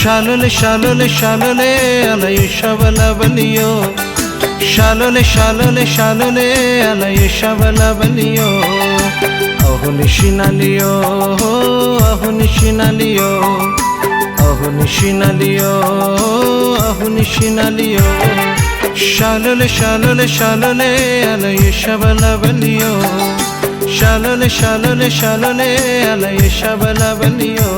Shalole shalole shalole alay shavala baliyo Shalole shalole shalole alay shavala baliyo Ahunishinaliyo ahunishinaliyo ahunishinaliyo ahunishinaliyo Shalole shalole shalole alay shavala baliyo Shalole shalole shalole alay shavala baliyo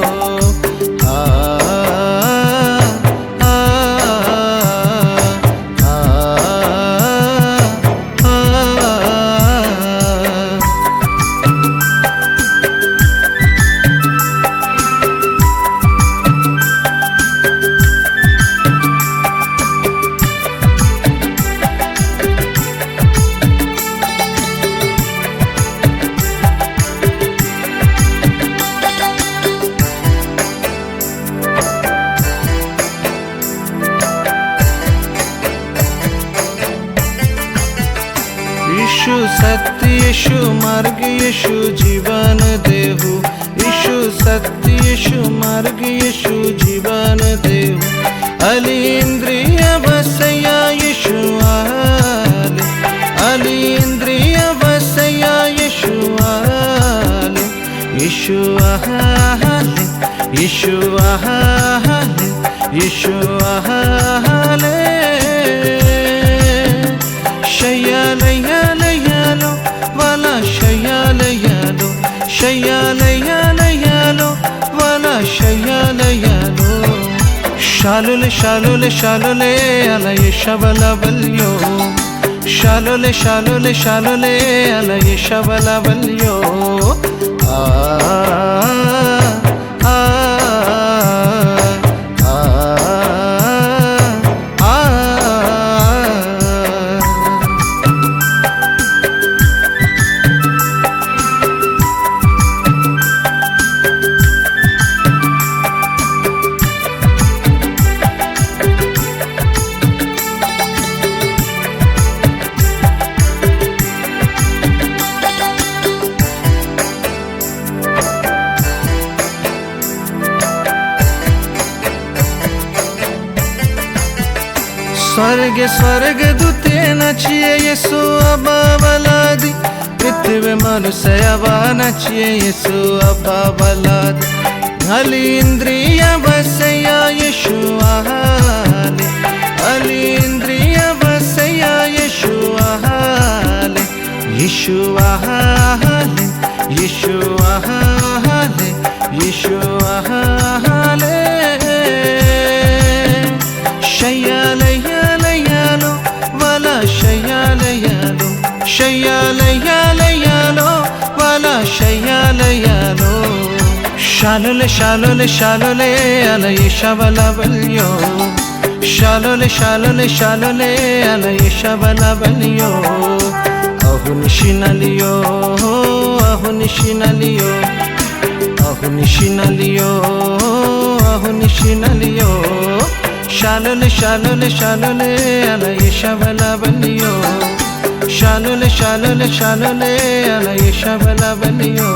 यीशु सत्य यीशु मार्ग यीशु जीवन देहु यीशु सत्य यीशु मार्ग यीशु जीवन देहु अली इंद्रिय बसया यीशु आले अली इंद्रिय बसया यीशु आले यीशु आले यीशु आले यीशु आले शय्याले याले यालो वाला शय्याले यालो शय्याले याले यालो वाला शय्याले यालो शालोले शालोले शालोले अलय शबला बल्यो शालोले शालोले शालोले अलय शबला बल्यो स्वर्ग स्वर्ग दूते नाचिए यीशु अब्बा बलादी पृथ्वी मनुष्य अब्बा नाचिए यीशु अब्बा बलादी अली इंद्रिय बसया यीशु आले अली इंद्रिय बसया यीशु आले यीशु आले यीशु आले यीशु आले शय्याले याले यालो वाला शय्याले यालो शय्याले याले यालो वाला शय्याले यालो शालोले शालोले शालोले अलय शबला बल्यो शालोले शालोले शालोले अलय शबला बल्यो अहुनिशिनलियो अहुनिशिनलियो अहुनिशिनलियो अहुनिशिनलियो शालोले शालोले शालोले अलय शबला बल्यो शालोले शालोले शालोले अलय शबला बल्यो